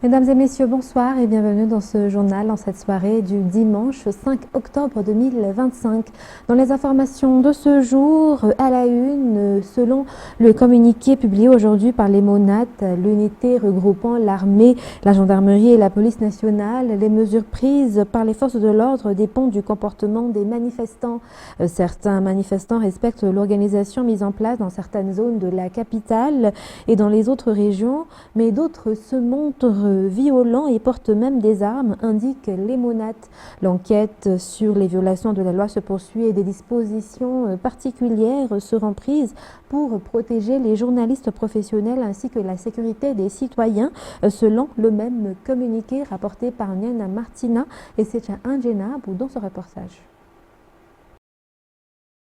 Mesdames et messieurs, bonsoir et bienvenue dans ce journal en cette soirée du dimanche 5 octobre 2025. Dans les informations de ce jour, à la une, selon le communiqué publié aujourd'hui par les MONAT, l'unité regroupant l'armée, la gendarmerie et la police nationale, les mesures prises par les forces de l'ordre dépendent du comportement des manifestants. Certains manifestants respectent l'organisation mise en place dans certaines zones de la capitale et dans les autres régions, mais d'autres se montrent violents et portent même des armes, indiquent les MONAT. L'enquête sur les violations de la loi se poursuit et des dispositions particulières seront prises pour protéger les journalistes professionnels ainsi que la sécurité des citoyens, selon le même communiqué rapporté par Niana Martina et Secha Anjenab dans ce reportage.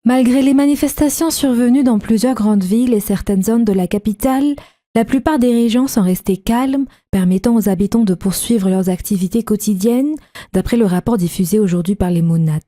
Malgré les manifestations survenues dans plusieurs grandes villes et certaines zones de la capitale, la plupart des régions sont restées calmes, permettant aux habitants de poursuivre leurs activités quotidiennes, d'après le rapport diffusé aujourd'hui par les MONAT.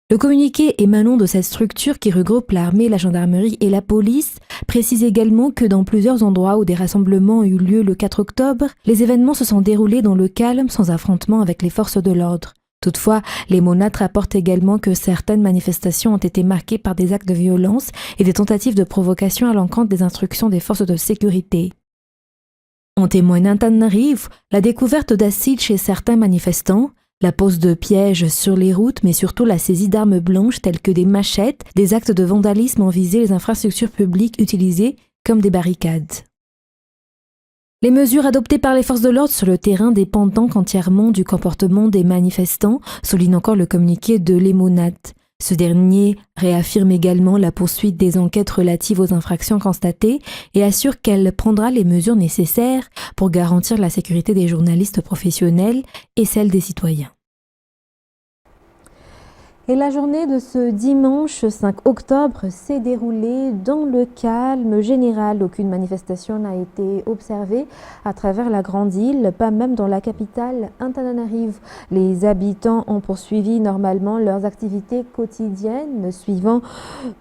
Le communiqué émanant de cette structure qui regroupe l'armée, la gendarmerie et la police précise également que dans plusieurs endroits où des rassemblements ont eu lieu le 4 octobre, les événements se sont déroulés dans le calme sans affrontement avec les forces de l'ordre. Toutefois, les MONAT rapportent également que certaines manifestations ont été marquées par des actes de violence et des tentatives de provocation à l'encontre des instructions des forces de sécurité. En témoigne Antananarivo, la découverte d'acide chez certains manifestants, la pose de pièges sur les routes, mais surtout la saisie d'armes blanches telles que des machettes, des actes de vandalisme ont visé les infrastructures publiques utilisées comme des barricades. Les mesures adoptées par les forces de l'ordre sur le terrain dépendent donc entièrement du comportement des manifestants, souligne encore le communiqué de l'EMONAT. Ce dernier réaffirme également la poursuite des enquêtes relatives aux infractions constatées et assure qu'elle prendra les mesures nécessaires pour garantir la sécurité des journalistes professionnels et celle des citoyens. Et la journée de ce dimanche 5 octobre s'est déroulée dans le calme général. Aucune manifestation n'a été observée à travers la grande île, pas même dans la capitale Antananarivo. Les habitants ont poursuivi normalement leurs activités quotidiennes, suivant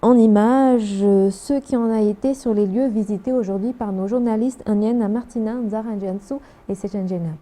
en images ce qui en a été sur les lieux visités aujourd'hui par nos journalistes Niana Martina, Nzaranjansu et Sechen Jenab.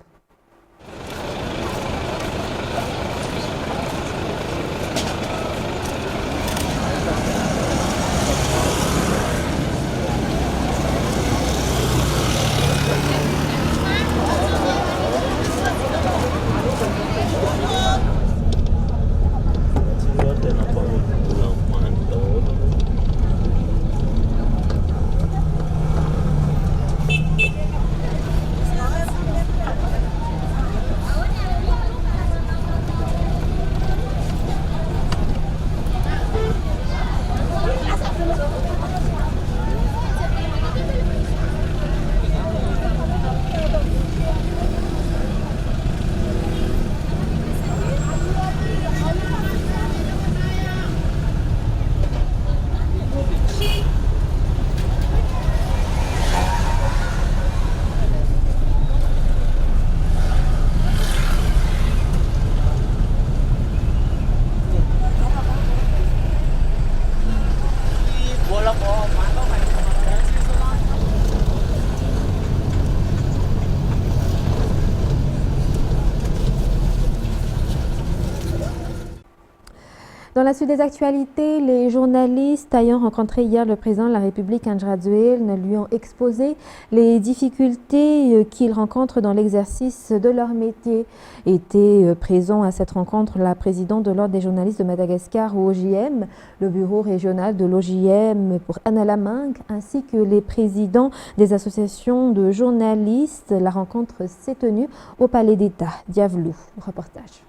Dans la suite des actualités, les journalistes ayant rencontré hier le président de la République, André Rajoelina, lui ont exposé les difficultés qu'ils rencontrent dans l'exercice de leur métier. Était présent à cette rencontre la présidente de l'Ordre des journalistes de Madagascar au OJM, le bureau régional de l'OJM pour Analamangue, ainsi que les présidents des associations de journalistes. La rencontre s'est tenue au Palais d'État. Diavelou, reportage.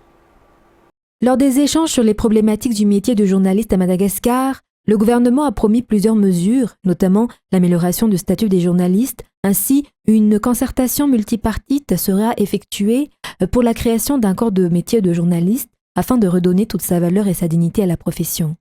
Lors des échanges sur les problématiques du métier de journaliste à Madagascar, le gouvernement a promis plusieurs mesures, notamment l'amélioration du statut des journalistes. Ainsi, une concertation multipartite sera effectuée pour la création d'un corps de métier de journaliste afin de redonner toute sa valeur et sa dignité à la profession.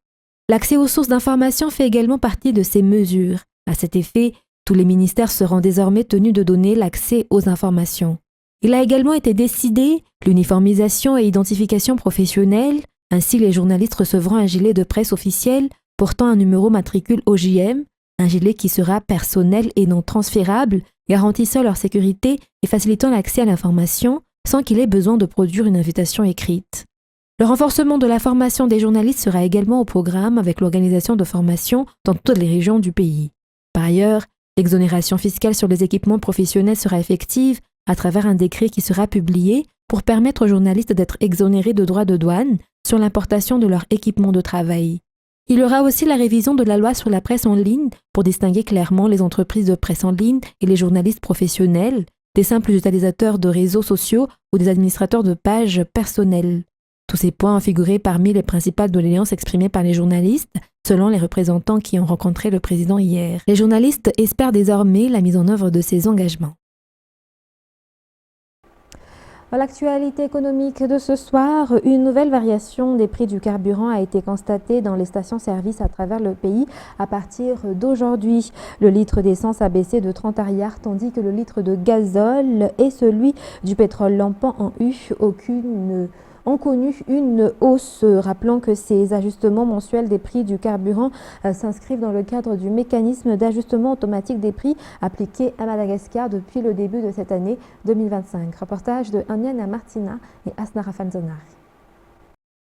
L'accès aux sources d'information fait également partie de ces mesures. À cet effet, tous les ministères seront désormais tenus de donner l'accès aux informations. Il a également été décidé l'uniformisation et identification professionnelle. Ainsi, les journalistes recevront un gilet de presse officiel portant un numéro matricule OJM, un gilet qui sera personnel et non transférable garantissant leur sécurité et facilitant l'accès à l'information sans qu'il ait besoin de produire une invitation écrite. Le renforcement de la formation des journalistes sera également au programme avec l'organisation de formations dans toutes les régions du pays. Par ailleurs, l'exonération fiscale sur les équipements professionnels sera effective à travers un décret qui sera publié pour permettre aux journalistes d'être exonérés de droits de douane sur l'importation de leurs équipements de travail. Il y aura aussi la révision de la loi sur la presse en ligne pour distinguer clairement les entreprises de presse en ligne et les journalistes professionnels, des simples utilisateurs de réseaux sociaux ou des administrateurs de pages personnelles. Tous ces points ont figuré parmi les principales doléances exprimées par les journalistes, selon les représentants qui ont rencontré le président hier. Les journalistes espèrent désormais la mise en œuvre de ces engagements. Dans l'actualité économique de ce soir, une nouvelle variation des prix du carburant a été constatée dans les stations-service à travers le pays à partir d'aujourd'hui. Le litre d'essence a baissé de 30 ariars, tandis que le litre de gazole et celui du pétrole lampant ont connu une hausse. Rappelons que ces ajustements mensuels des prix du carburant s'inscrivent dans le cadre du mécanisme d'ajustement automatique des prix appliqué à Madagascar depuis le début de cette année 2025. Reportage de Aniana Martina et Asnara Fanzonari.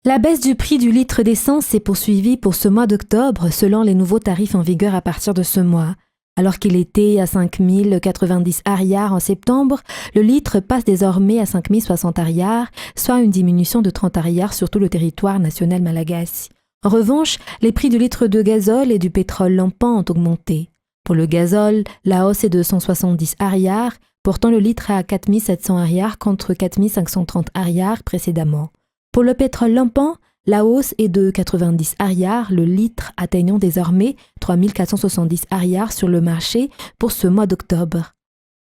La baisse du prix du litre d'essence s'est poursuivie pour ce mois d'octobre selon les nouveaux tarifs en vigueur à partir de ce mois. Alors qu'il était à 5 090 ariars en septembre, le litre passe désormais à 5 060 ariars, soit une diminution de 30 ariars sur tout le territoire national malagasy. En revanche, les prix du litre de gazole et du pétrole lampant ont augmenté. Pour le gazole, la hausse est de 170 ariars, portant le litre à 4 700 ariars contre 4 530 ariars précédemment. Pour le pétrole lampant, la hausse est de 90 ariars, le litre atteignant désormais 3 470 ariars sur le marché pour ce mois d'octobre.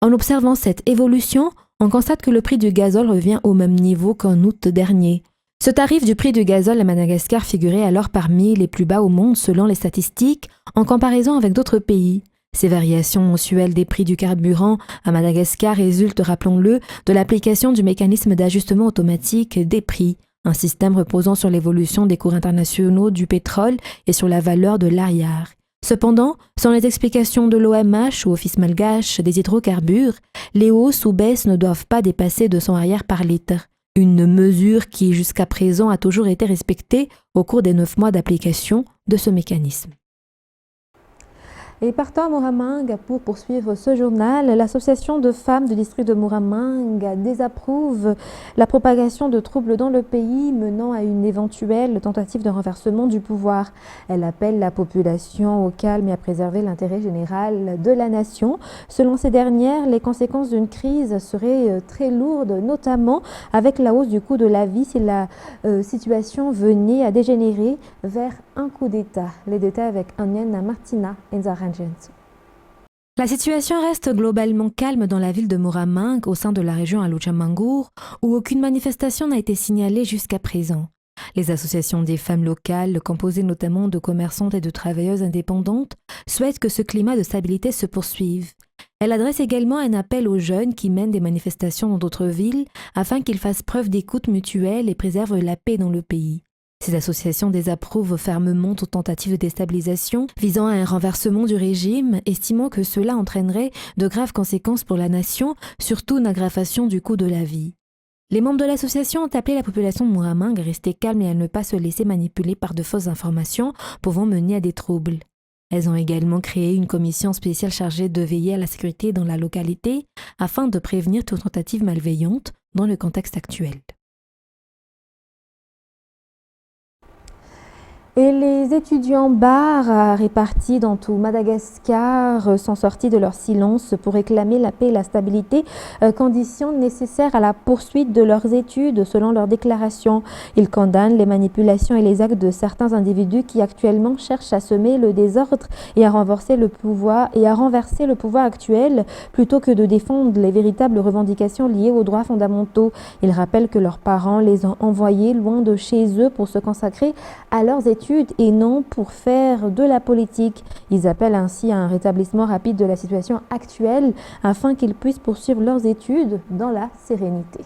En observant cette évolution, on constate que le prix du gazole revient au même niveau qu'en août dernier. Ce tarif du prix du gazole à Madagascar figurait alors parmi les plus bas au monde selon les statistiques, en comparaison avec d'autres pays. Ces variations mensuelles des prix du carburant à Madagascar résultent, rappelons-le, de l'application du mécanisme d'ajustement automatique des prix, un système reposant sur l'évolution des cours internationaux du pétrole et sur la valeur de l'ariar. Cependant, sans les explications de l'OMH ou Office malgache des hydrocarbures, les hausses ou baisses ne doivent pas dépasser 200 ariars par litre, une mesure qui jusqu'à présent a toujours été respectée au cours des 9 mois d'application de ce mécanisme. Et partons à Muramang pour poursuivre ce journal. L'association de femmes du district de Muramang désapprouve la propagation de troubles dans le pays menant à une éventuelle tentative de renversement du pouvoir. Elle appelle la population au calme et à préserver l'intérêt général de la nation. Selon ces dernières, les conséquences d'une crise seraient très lourdes, notamment avec la hausse du coût de la vie si la situation venait à dégénérer vers un coup d'État. Les détails avec Aniana Martina et Zara. La situation reste globalement calme dans la ville de Muramang, au sein de la région Aluchamangour, où aucune manifestation n'a été signalée jusqu'à présent. Les associations des femmes locales, composées notamment de commerçantes et de travailleuses indépendantes, souhaitent que ce climat de stabilité se poursuive. Elle adresse également un appel aux jeunes qui mènent des manifestations dans d'autres villes afin qu'ils fassent preuve d'écoute mutuelle et préservent la paix dans le pays. Ces associations désapprouvent fermement toute tentative de déstabilisation visant à un renversement du régime, estimant que cela entraînerait de graves conséquences pour la nation, surtout une aggravation du coût de la vie. Les membres de l'association ont appelé la population de Muramang à rester calme et à ne pas se laisser manipuler par de fausses informations pouvant mener à des troubles. Elles ont également créé une commission spéciale chargée de veiller à la sécurité dans la localité afin de prévenir toute tentative malveillante dans le contexte actuel. Et les étudiants bars répartis dans tout Madagascar sont sortis de leur silence pour réclamer la paix et la stabilité, conditions nécessaires à la poursuite de leurs études selon leurs déclarations. Ils condamnent les manipulations et les actes de certains individus qui actuellement cherchent à semer le désordre et à renverser le pouvoir actuel plutôt que de défendre les véritables revendications liées aux droits fondamentaux. Ils rappellent que leurs parents les ont envoyés loin de chez eux pour se consacrer à leurs études et non pour faire de la politique. Ils appellent ainsi à un rétablissement rapide de la situation actuelle afin qu'ils puissent poursuivre leurs études dans la sérénité.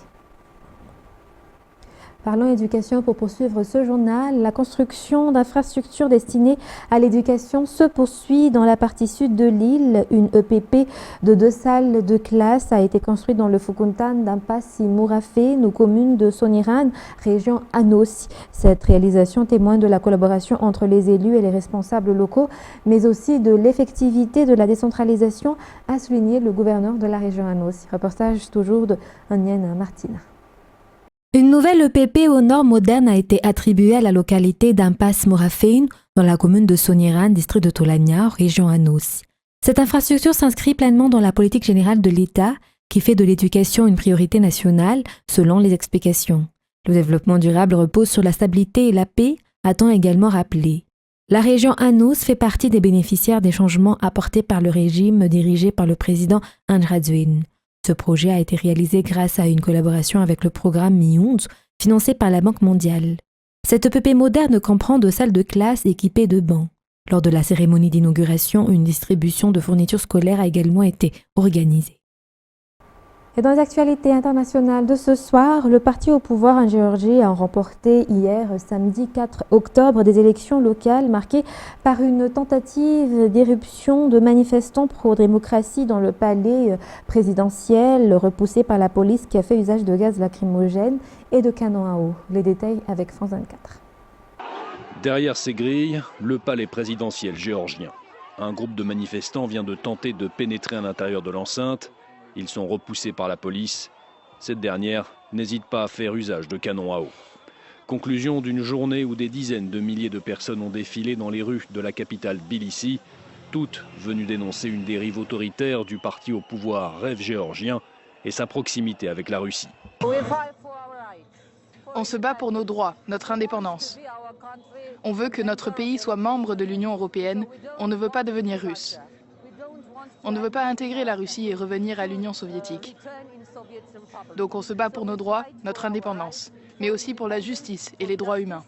Parlons éducation pour poursuivre ce journal. La construction d'infrastructures destinées à l'éducation se poursuit dans la partie sud de l'île. Une EPP de 2 salles de classe a été construite dans le Fukuntan d'Ampasi Mourafé, nos communes de Soniran, région Anossi. Cette réalisation témoigne de la collaboration entre les élus et les responsables locaux, mais aussi de l'effectivité de la décentralisation, a souligné le gouverneur de la région Anossi. Reportage toujours de Onienne Martina. Une nouvelle EPP aux normes modernes a été attribuée à la localité d'Ampas Mourafein, dans la commune de Soniran, district de Tolania, région Anossi. Cette infrastructure s'inscrit pleinement dans la politique générale de l'État, qui fait de l'éducation une priorité nationale, selon les explications. Le développement durable repose sur la stabilité et la paix, a-t-on également rappelé. La région Anos fait partie des bénéficiaires des changements apportés par le régime dirigé par le président Andraduin. Ce projet a été réalisé grâce à une collaboration avec le programme MIOND, financé par la Banque mondiale. Cette EPP moderne comprend 2 salles de classe équipées de bancs. Lors de la cérémonie d'inauguration, une distribution de fournitures scolaires a également été organisée. Et dans les actualités internationales de ce soir, le parti au pouvoir en Géorgie a remporté hier, samedi 4 octobre, des élections locales marquées par une tentative d'éruption de manifestants pro-démocratie dans le palais présidentiel, repoussé par la police qui a fait usage de gaz lacrymogène et de canons à eau. Les détails avec France 24. Derrière ces grilles, le palais présidentiel géorgien. Un groupe de manifestants vient de tenter de pénétrer à l'intérieur de l'enceinte. Ils sont repoussés par la police. Cette dernière n'hésite pas à faire usage de canons à eau. Conclusion d'une journée où des dizaines de milliers de personnes ont défilé dans les rues de la capitale Tbilissi, toutes venues dénoncer une dérive autoritaire du parti au pouvoir Rêve géorgien et sa proximité avec la Russie. On se bat pour nos droits, notre indépendance. On veut que notre pays soit membre de l'Union européenne. On ne veut pas devenir russe. On ne veut pas intégrer la Russie et revenir à l'Union soviétique. Donc on se bat pour nos droits, notre indépendance, mais aussi pour la justice et les droits humains.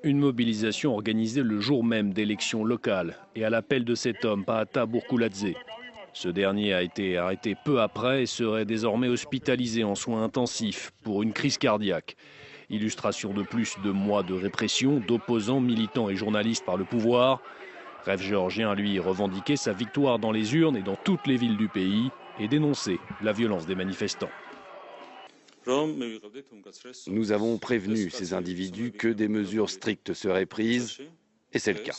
Une mobilisation organisée le jour même d'élections locales et à l'appel de cet homme, Pahata Bourkouladze. Ce dernier a été arrêté peu après et serait désormais hospitalisé en soins intensifs pour une crise cardiaque. Illustration de plus de mois de répression d'opposants, militants et journalistes par le pouvoir. Rêve géorgien, lui, revendiquait sa victoire dans les urnes et dans toutes les villes du pays et dénonçait la violence des manifestants. Nous avons prévenu ces individus que des mesures strictes seraient prises, et c'est le cas.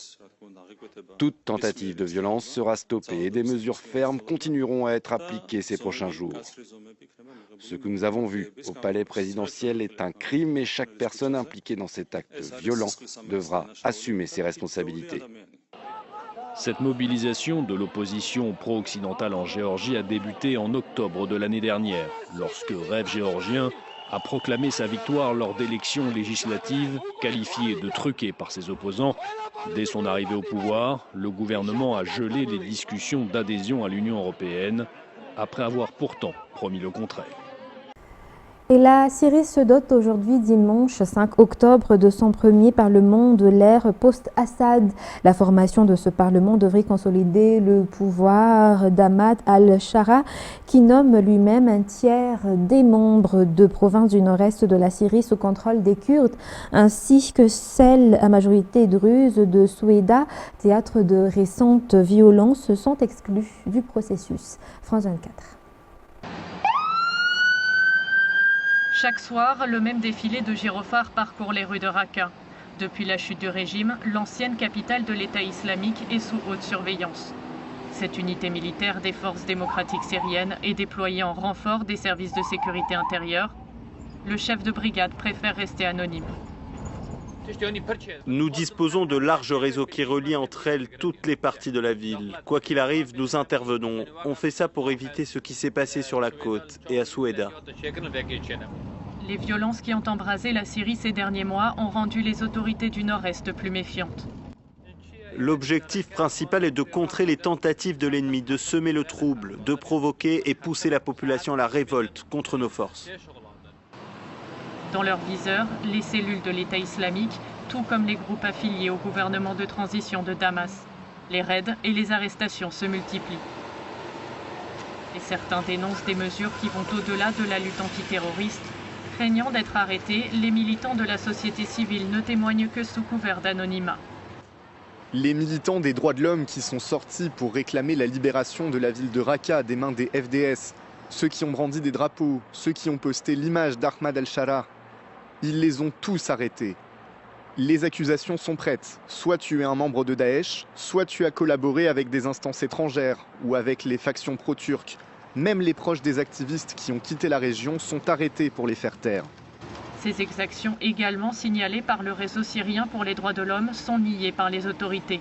Toute tentative de violence sera stoppée et des mesures fermes continueront à être appliquées ces prochains jours. Ce que nous avons vu au palais présidentiel est un crime et chaque personne impliquée dans cet acte violent devra assumer ses responsabilités. Cette mobilisation de l'opposition pro-occidentale en Géorgie a débuté en octobre de l'année dernière, lorsque Rêve géorgien a proclamé sa victoire lors d'élections législatives qualifiées de truquées par ses opposants. Dès son arrivée au pouvoir, le gouvernement a gelé les discussions d'adhésion à l'Union européenne, après avoir pourtant promis le contraire. Et la Syrie se dote aujourd'hui, dimanche 5 octobre, de son premier Parlement de l'ère post-Assad. La formation de ce Parlement devrait consolider le pouvoir d'Ahmad al-Shara, qui nomme lui-même un tiers des membres de provinces du nord-est de la Syrie sous contrôle des Kurdes, ainsi que celles à majorité druze de Soueida, théâtre de récentes violences, sont exclus du processus. France 24. Chaque soir, le même défilé de gyrophares parcourt les rues de Raqqa. Depuis la chute du régime, l'ancienne capitale de l'État islamique est sous haute surveillance. Cette unité militaire des forces démocratiques syriennes est déployée en renfort des services de sécurité intérieure. Le chef de brigade préfère rester anonyme. Nous disposons de larges réseaux qui relient entre elles toutes les parties de la ville. Quoi qu'il arrive, nous intervenons. On fait ça pour éviter ce qui s'est passé sur la côte et à Soueida. Les violences qui ont embrasé la Syrie ces derniers mois ont rendu les autorités du Nord-Est plus méfiantes. L'objectif principal est de contrer les tentatives de l'ennemi, de semer le trouble, de provoquer et pousser la population à la révolte contre nos forces. Dans leur viseur, les cellules de l'État islamique, tout comme les groupes affiliés au gouvernement de transition de Damas. Les raids et les arrestations se multiplient. Et certains dénoncent des mesures qui vont au-delà de la lutte antiterroriste. Craignant d'être arrêtés, les militants de la société civile ne témoignent que sous couvert d'anonymat. Les militants des droits de l'homme qui sont sortis pour réclamer la libération de la ville de Raqqa des mains des FDS, ceux qui ont brandi des drapeaux, ceux qui ont posté l'image d'Ahmad al-Sharaa, ils les ont tous arrêtés. Les accusations sont prêtes. Soit tu es un membre de Daesh, soit tu as collaboré avec des instances étrangères ou avec les factions pro-turques. Même les proches des activistes qui ont quitté la région sont arrêtés pour les faire taire. Ces exactions, également signalées par le réseau syrien pour les droits de l'homme, sont niées par les autorités.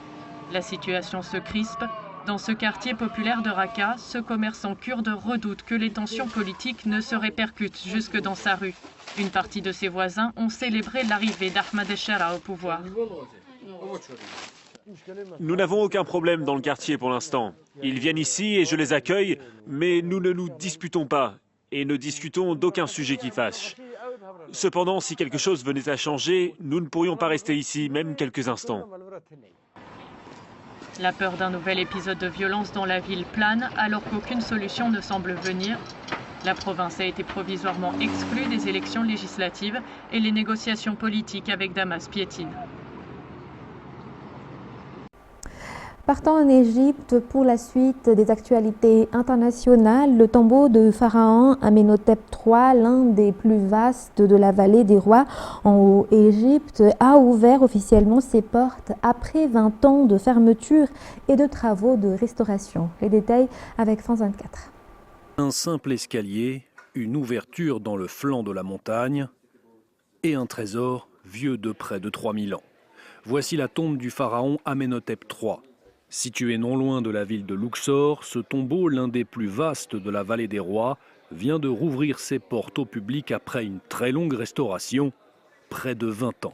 La situation se crispe. Dans ce quartier populaire de Raqqa, ce commerçant kurde redoute que les tensions politiques ne se répercutent jusque dans sa rue. Une partie de ses voisins ont célébré l'arrivée d'Ahmad al-Sharaa au pouvoir. Nous n'avons aucun problème dans le quartier pour l'instant. Ils viennent ici et je les accueille, mais nous ne nous disputons pas et ne discutons d'aucun sujet qui fâche. Cependant, si quelque chose venait à changer, nous ne pourrions pas rester ici, même quelques instants. La peur d'un nouvel épisode de violence dans la ville plane alors qu'aucune solution ne semble venir. La province a été provisoirement exclue des élections législatives et les négociations politiques avec Damas piétinent. Partons en Égypte pour la suite des actualités internationales. Le tombeau de pharaon Amenhotep III, l'un des plus vastes de la vallée des rois en Haut-Égypte, a ouvert officiellement ses portes après 20 ans de fermeture et de travaux de restauration. Les détails avec France 24. Un simple escalier, une ouverture dans le flanc de la montagne et un trésor vieux de près de 3000 ans. Voici la tombe du pharaon Amenhotep III. Situé non loin de la ville de Luxor, ce tombeau, l'un des plus vastes de la vallée des rois, vient de rouvrir ses portes au public après une très longue restauration, près de 20 ans.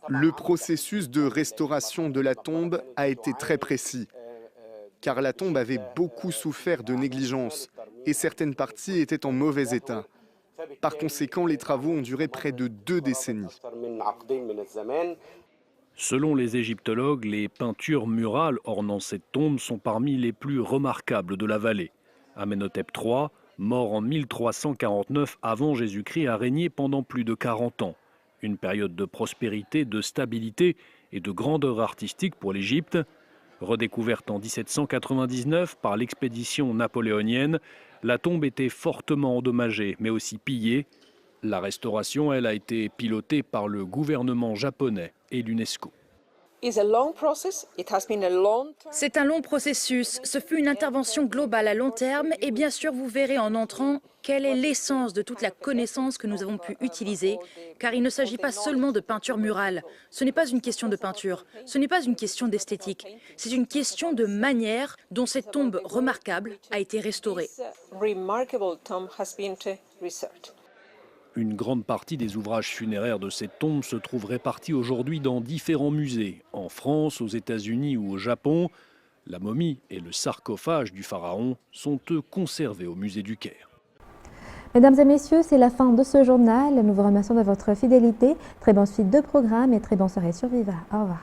Le processus de restauration de la tombe a été très précis, car la tombe avait beaucoup souffert de négligence et certaines parties étaient en mauvais état. Par conséquent, les travaux ont duré près de 2 décennies. Selon les égyptologues, les peintures murales ornant cette tombe sont parmi les plus remarquables de la vallée. Amenhotep III, mort en 1349 avant Jésus-Christ, a régné pendant plus de 40 ans. Une période de prospérité, de stabilité et de grandeur artistique pour l'Égypte. Redécouverte en 1799 par l'expédition napoléonienne, la tombe était fortement endommagée, mais aussi pillée. La restauration, elle, a été pilotée par le gouvernement japonais et l'UNESCO. C'est un long processus, ce fut une intervention globale à long terme et bien sûr vous verrez en entrant quelle est l'essence de toute la connaissance que nous avons pu utiliser, car il ne s'agit pas seulement de peinture murale, ce n'est pas une question de peinture, ce n'est pas une question d'esthétique, c'est une question de manière dont cette tombe remarquable a été restaurée. Une grande partie des ouvrages funéraires de cette tombe se trouve répartie aujourd'hui dans différents musées, en France, aux États-Unis ou au Japon. La momie et le sarcophage du pharaon sont eux conservés au musée du Caire. Mesdames et messieurs, c'est la fin de ce journal. Nous vous remercions de votre fidélité. Très bonne suite de programme et très bonne soirée sur Viva. Au revoir.